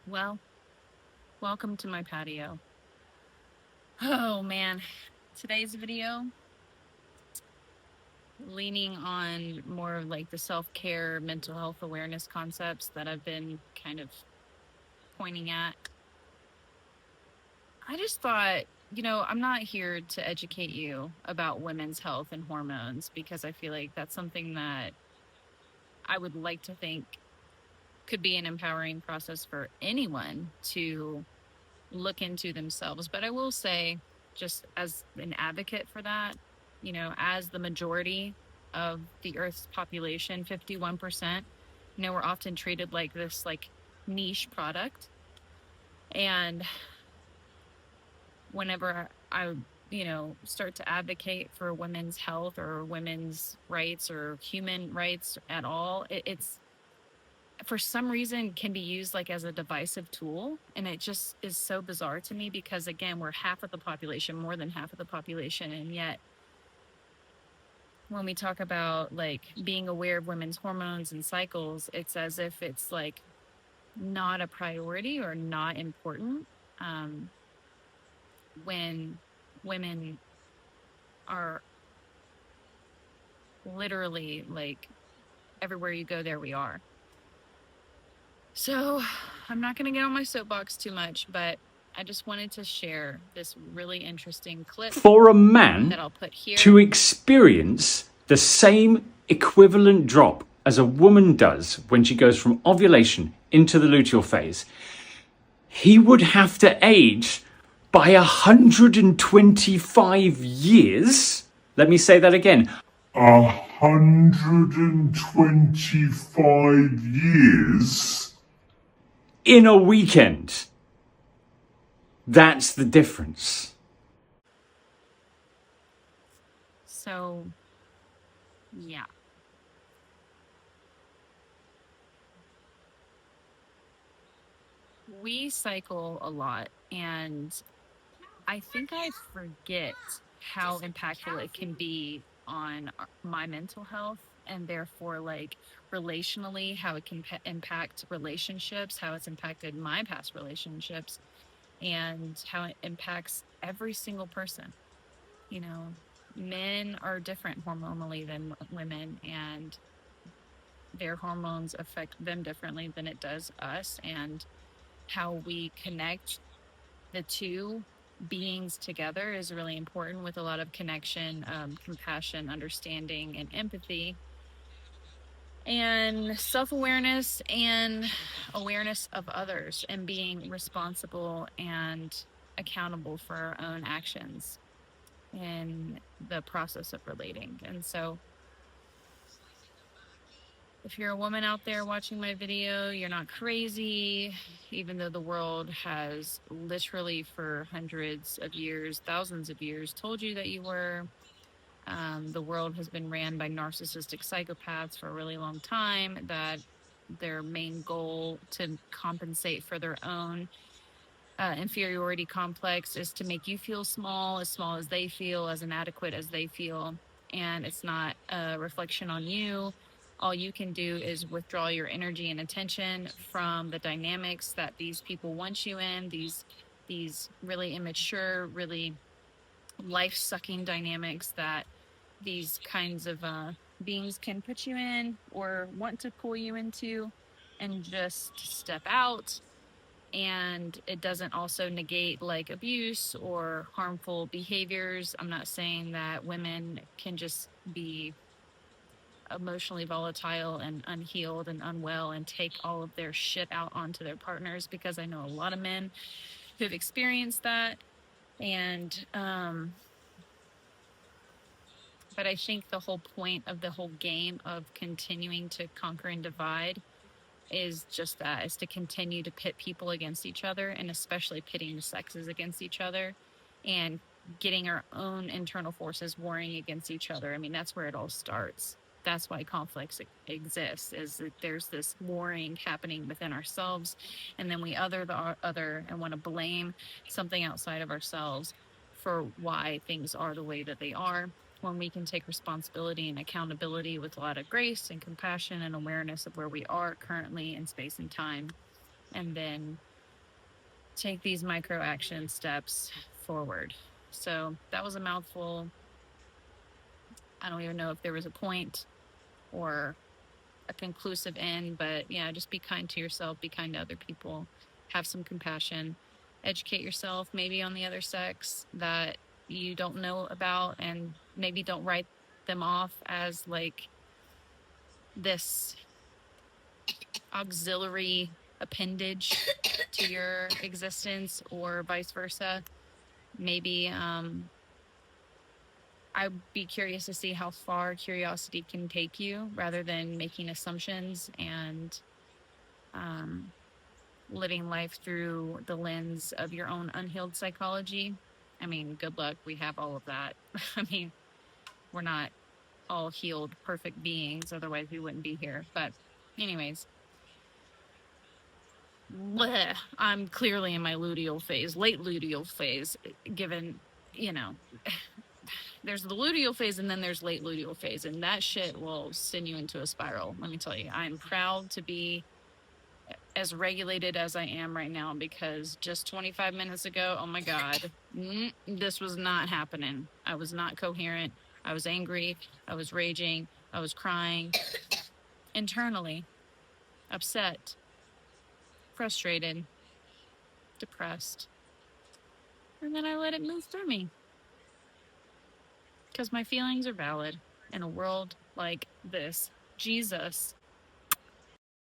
Well, welcome to my patio. Oh man, today's video leaning on more of like the self-care, mental health awareness concepts that I've been kind of pointing at. I just thought, I'm not here to educate you about women's health and hormones because I feel like that's something that I would like to think could be an empowering process for anyone to look into themselves. But I will say, just as an advocate for that, as the majority of the Earth's population, 51%, we're often treated like this like niche product. And whenever I, start to advocate for women's health or women's rights or human rights at all, it's for some reason can be used like as a divisive tool, and it just is so bizarre to me because again, we're half of the population, more than half of the population, and yet when we talk about like being aware of women's hormones and cycles, it's as if it's like not a priority or not important, um, when women are literally like everywhere you go, there we are. So I'm not going to get on my soapbox too much, but I just wanted to share this really interesting clip For a man that I'll put here. To experience the same equivalent drop as a woman does when she goes from ovulation into the luteal phase, he would have to age by 125 years. Let me say that again. 125 years in a weekend. That's the difference. So, yeah. We cycle a lot, and I think I forget how impactful it can be on my mental health, and therefore like relationally how it can impact relationships, how it's impacted my past relationships, and how it impacts every single person. Men are different hormonally than women, and their hormones affect them differently than it does us, and how we connect the two beings together is really important, with a lot of connection, compassion, understanding, and empathy, and self-awareness and awareness of others, and being responsible and accountable for our own actions in the process of relating. And so if you're a woman out there watching my video, you're not crazy, even though the world has literally for hundreds of years, thousands of years, told you that you were. The world has been ran by narcissistic psychopaths for a really long time, that their main goal to compensate for their own inferiority complex is to make you feel small as they feel, as inadequate as they feel. And it's not a reflection on you. All you can do is withdraw your energy and attention from the dynamics that these people want you in, these really immature, really life-sucking dynamics that these kinds of beings can put you in or want to pull you into, and just step out. And it doesn't also negate like abuse or harmful behaviors. I'm not saying that women can just be emotionally volatile and unhealed and unwell and take all of their shit out onto their partners, because I know a lot of men who've experienced that. And but I think the whole point of the whole game of continuing to conquer and divide is just that, is to continue to pit people against each other, and especially pitting the sexes against each other, and getting our own internal forces warring against each other. I mean, that's where it all starts. That's why conflicts exist, is that there's this warring happening within ourselves, and then we other the other and want to blame something outside of ourselves for why things are the way that they are, when we can take responsibility and accountability with a lot of grace and compassion and awareness of where we are currently in space and time, and then take these micro action steps forward. So that was a mouthful. I don't even know if there was a point or a conclusive end, but yeah, just be kind to yourself, be kind to other people, have some compassion, educate yourself maybe on the other sex that you don't know about, and maybe don't write them off as like this auxiliary appendage to your existence or vice versa. Maybe I'd be curious to see how far curiosity can take you rather than making assumptions and living life through the lens of your own unhealed psychology. I mean, good luck. We have all of that. I mean, we're not all healed, perfect beings. Otherwise, we wouldn't be here. But, anyways, bleh, I'm clearly in my luteal phase, late luteal phase, given, you know, there's the luteal phase and then there's late luteal phase. And that shit will send you into a spiral. Let me tell you, I'm proud to be as regulated as I am right now, because just 25 minutes ago, oh my God, this was not happening. I was not coherent. I was angry. I was raging. I was crying internally, upset, frustrated, depressed. And then I let it move through me because my feelings are valid in a world like this. Jesus